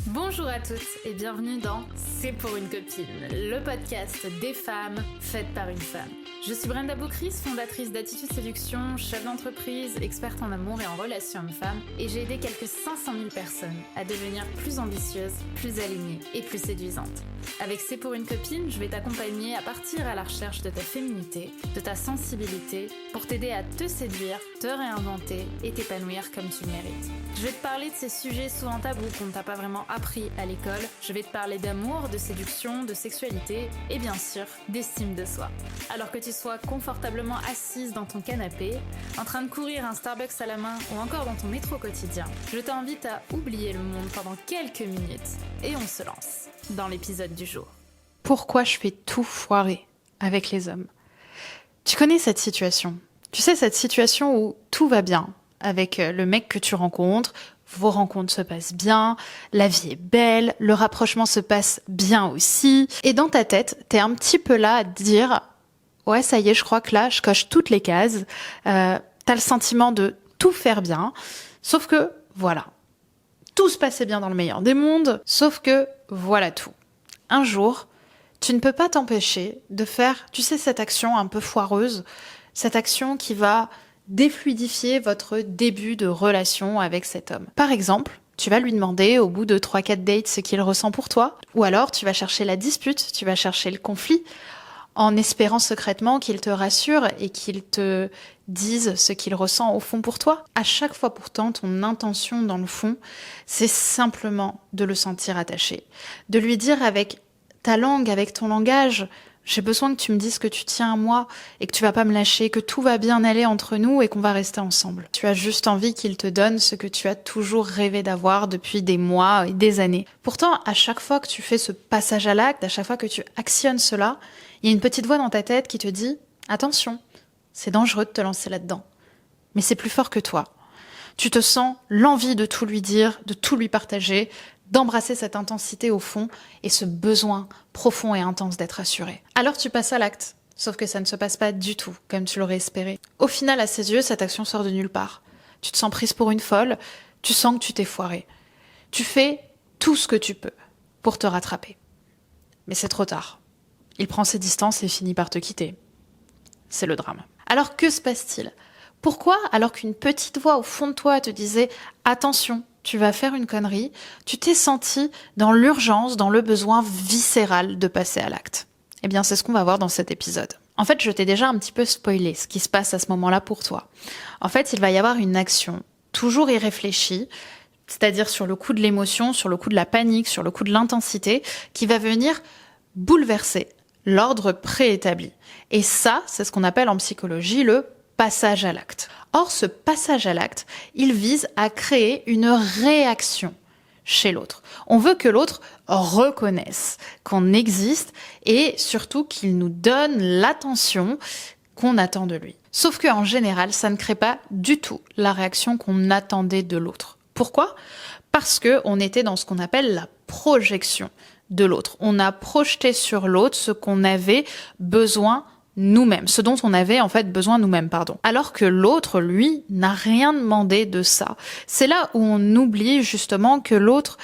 Bonjour à toutes et bienvenue dans C'est pour une copine, le podcast des femmes faites par une femme. Je suis Brenda Boucris, fondatrice d'Attitude Séduction, chef d'entreprise, experte en amour et en relations hommes-femmes, et j'ai aidé quelques 500 000 personnes à devenir plus ambitieuses, plus alignées et plus séduisantes. Avec C'est pour une copine, je vais t'accompagner à partir à la recherche de ta féminité, de ta sensibilité, pour t'aider à te séduire, te réinventer et t'épanouir comme tu le mérites. Je vais te parler de ces sujets souvent tabous qu'on ne t'a pas vraiment appris à l'école. Je vais te parler d'amour, de séduction, de sexualité et bien sûr d'estime de soi. Alors que tu sois confortablement assise dans ton canapé, en train de courir un Starbucks à la main ou encore dans ton métro quotidien, je t'invite à oublier le monde pendant quelques minutes et on se lance dans l'épisode du jour. Pourquoi je fais tout foirer avec les hommes? Tu connais cette situation? Tu sais, cette situation où tout va bien avec le mec que tu rencontres, vos rencontres se passent bien, la vie est belle, le rapprochement se passe bien aussi. Et dans ta tête, t'es un petit peu là à te dire « Ouais, ça y est, je crois que là, je coche toutes les cases. » T'as le sentiment de tout faire bien. Sauf que, voilà, tout se passait bien dans le meilleur des mondes. Sauf que, voilà tout. Un jour, tu ne peux pas t'empêcher de faire, tu sais, cette action un peu foireuse, cette action qui va défluidifier votre début de relation avec cet homme. Par exemple, tu vas lui demander au bout de 3-4 dates ce qu'il ressent pour toi, ou alors tu vas chercher la dispute, tu vas chercher le conflit, en espérant secrètement qu'il te rassure et qu'il te dise ce qu'il ressent au fond pour toi. À chaque fois pourtant, ton intention dans le fond, c'est simplement de le sentir attaché, de lui dire avec ta langue, avec ton langage, j'ai besoin que tu me dises que tu tiens à moi et que tu vas pas me lâcher, que tout va bien aller entre nous et qu'on va rester ensemble. Tu as juste envie qu'il te donne ce que tu as toujours rêvé d'avoir depuis des mois et des années. Pourtant, à chaque fois que tu fais ce passage à l'acte, à chaque fois que tu actionnes cela, il y a une petite voix dans ta tête qui te dit « Attention, c'est dangereux de te lancer là-dedans. Mais c'est plus fort que toi. » Tu te sens l'envie de tout lui dire, de tout lui partager, d'embrasser cette intensité au fond et ce besoin profond et intense d'être assuré. Alors tu passes à l'acte, sauf que ça ne se passe pas du tout comme tu l'aurais espéré. Au final, à ses yeux, cette action sort de nulle part. Tu te sens prise pour une folle, tu sens que tu t'es foirée. Tu fais tout ce que tu peux pour te rattraper. Mais c'est trop tard. Il prend ses distances et finit par te quitter. C'est le drame. Alors que se passe-t-il ? Pourquoi, alors qu'une petite voix au fond de toi te disait « Attention, tu vas faire une connerie », tu t'es senti dans l'urgence, dans le besoin viscéral de passer à l'acte? Eh bien, c'est ce qu'on va voir dans cet épisode. En fait, je t'ai déjà un petit peu spoilé ce qui se passe à ce moment-là pour toi. En fait, il va y avoir une action toujours irréfléchie, c'est-à-dire sur le coup de l'émotion, sur le coup de la panique, sur le coup de l'intensité, qui va venir bouleverser l'ordre préétabli. Et ça, c'est ce qu'on appelle en psychologie le passage à l'acte. Or, ce passage à l'acte, il vise à créer une réaction chez l'autre. On veut que l'autre reconnaisse qu'on existe et surtout qu'il nous donne l'attention qu'on attend de lui. Sauf qu'en général, ça ne crée pas du tout la réaction qu'on attendait de l'autre. Pourquoi ? Parce qu'on était dans ce qu'on appelle la projection de l'autre. On a projeté sur l'autre ce qu'on avait besoin nous-mêmes, ce dont on avait en fait besoin nous-mêmes, Alors que l'autre, lui, n'a rien demandé de ça. C'est là où on oublie justement que l'autre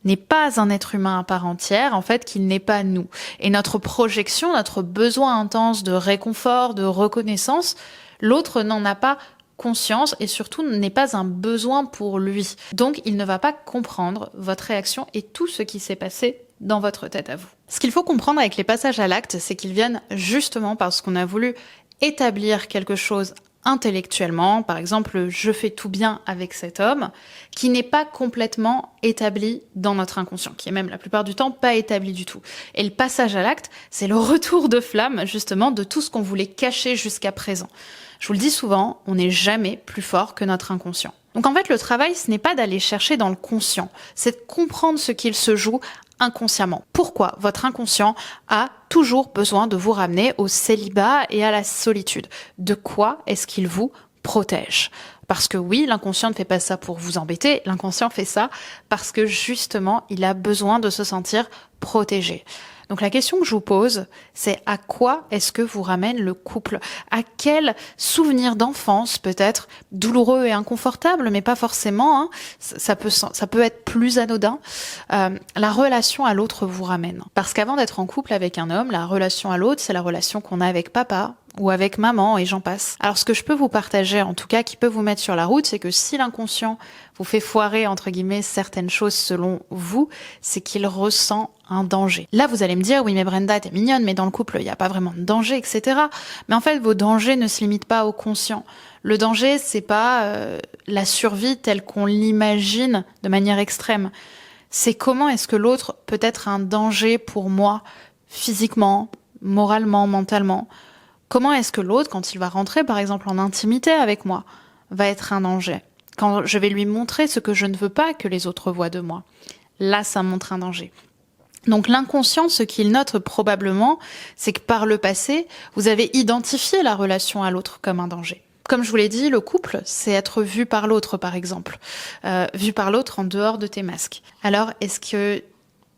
n'est pas un être humain à part entière, en fait, qu'il n'est pas nous. Et notre projection, notre besoin intense de réconfort, de reconnaissance, l'autre n'en a pas conscience et surtout n'est pas un besoin pour lui. Donc, il ne va pas comprendre votre réaction et tout ce qui s'est passé dans votre tête à vous. Ce qu'il faut comprendre avec les passages à l'acte, c'est qu'ils viennent justement parce qu'on a voulu établir quelque chose intellectuellement, par exemple, je fais tout bien avec cet homme, qui n'est pas complètement établi dans notre inconscient, qui est même la plupart du temps pas établi du tout. Et le passage à l'acte, c'est le retour de flamme, justement, de tout ce qu'on voulait cacher jusqu'à présent. Je vous le dis souvent, on n'est jamais plus fort que notre inconscient. Donc en fait, le travail, ce n'est pas d'aller chercher dans le conscient, c'est de comprendre ce qu'il se joue inconsciemment. Pourquoi votre inconscient a toujours besoin de vous ramener au célibat et à la solitude? De quoi est-ce qu'il vous protège? Parce que oui, l'inconscient ne fait pas ça pour vous embêter, l'inconscient fait ça parce que justement, il a besoin de se sentir protégé. Donc la question que je vous pose, c'est à quoi est-ce que vous ramène le couple? À quel souvenir d'enfance, peut-être douloureux et inconfortable, mais pas forcément, hein, ça peut être plus anodin, la relation à l'autre vous ramène. Parce qu'avant d'être en couple avec un homme, la relation à l'autre, c'est la relation qu'on a avec papa, ou avec maman, et j'en passe. Alors ce que je peux vous partager, en tout cas, qui peut vous mettre sur la route, c'est que si l'inconscient vous fait foirer, entre guillemets, certaines choses selon vous, c'est qu'il ressent un danger. Là, vous allez me dire, oui mais Brenda, t'es mignonne, mais dans le couple, il n'y a pas vraiment de danger, etc. Mais en fait, vos dangers ne se limitent pas au conscient. Le danger, c'est pas la survie telle qu'on l'imagine de manière extrême. C'est comment est-ce que l'autre peut être un danger pour moi, physiquement, moralement, mentalement. Comment est-ce que l'autre, quand il va rentrer, par exemple, en intimité avec moi, va être un danger? Quand je vais lui montrer ce que je ne veux pas que les autres voient de moi, là, ça montre un danger. Donc l'inconscient, ce qu'il note probablement, c'est que par le passé, vous avez identifié la relation à l'autre comme un danger. Comme je vous l'ai dit, le couple, c'est être vu par l'autre, par exemple. Vu par l'autre en dehors de tes masques. Alors, est-ce que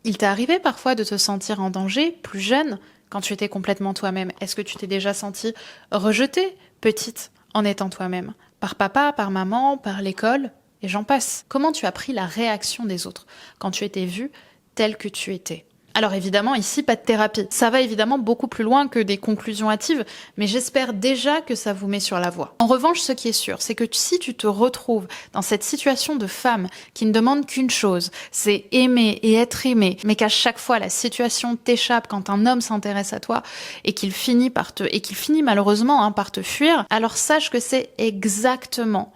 il t'est arrivé parfois de te sentir en danger, plus jeune, quand tu étais complètement toi-même? Est-ce que tu t'es déjà sentie rejetée, petite, en étant toi-même? Par papa, par maman, par l'école, et j'en passe. Comment tu as pris la réaction des autres quand tu étais vue telle que tu étais? Alors évidemment, ici, pas de thérapie. Ça va évidemment beaucoup plus loin que des conclusions hâtives, mais j'espère déjà que ça vous met sur la voie. En revanche, ce qui est sûr, c'est que si tu te retrouves dans cette situation de femme qui ne demande qu'une chose, c'est aimer et être aimée, mais qu'à chaque fois la situation t'échappe quand un homme s'intéresse à toi et qu'il finit malheureusement par te fuir, alors sache que c'est exactement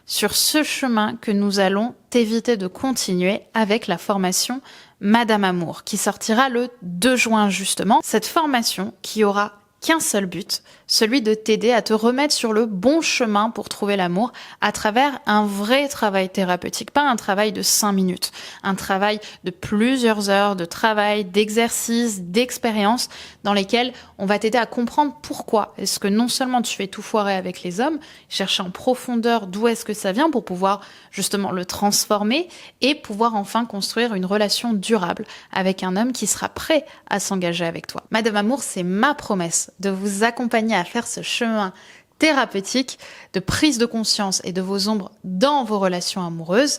sur ce chemin que nous allons t'éviter de continuer avec la formation Madame Amour, qui sortira le 2 juin justement. Cette formation qui aura qu'un seul but, celui de t'aider à te remettre sur le bon chemin pour trouver l'amour à travers un vrai travail thérapeutique, pas un travail de 5 minutes, un travail de plusieurs heures de travail, d'exercice, d'expérience dans lesquels on va t'aider à comprendre pourquoi est-ce que non seulement tu fais tout foirer avec les hommes, chercher en profondeur d'où est-ce que ça vient pour pouvoir justement le transformer et pouvoir enfin construire une relation durable avec un homme qui sera prêt à s'engager avec toi. Madame Amour, c'est ma promesse de vous accompagner à faire ce chemin thérapeutique de prise de conscience et de vos ombres dans vos relations amoureuses,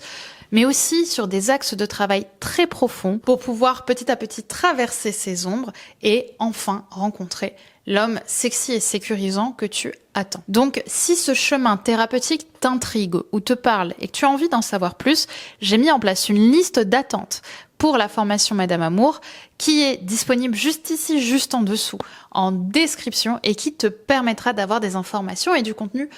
mais aussi sur des axes de travail très profonds pour pouvoir petit à petit traverser ces ombres et enfin rencontrer l'homme sexy et sécurisant que tu attends. Donc, si ce chemin thérapeutique t'intrigue ou te parle et que tu as envie d'en savoir plus, j'ai mis en place une liste d'attente pour la formation Madame Amour qui est disponible juste ici, juste en dessous, en description et qui te permettra d'avoir des informations et du contenu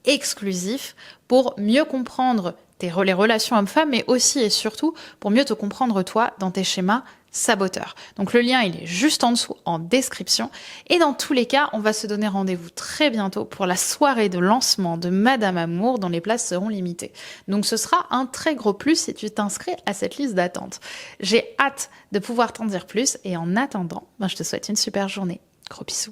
exclusif pour mieux comprendre les relations hommes-femmes, mais aussi et surtout pour mieux te comprendre toi dans tes schémas saboteurs. Donc le lien, il est juste en dessous en description. Et dans tous les cas, on va se donner rendez-vous très bientôt pour la soirée de lancement de Madame Amour dont les places seront limitées. Donc ce sera un très gros plus si tu t'inscris à cette liste d'attente. J'ai hâte de pouvoir t'en dire plus et en attendant, je te souhaite une super journée. Gros bisous.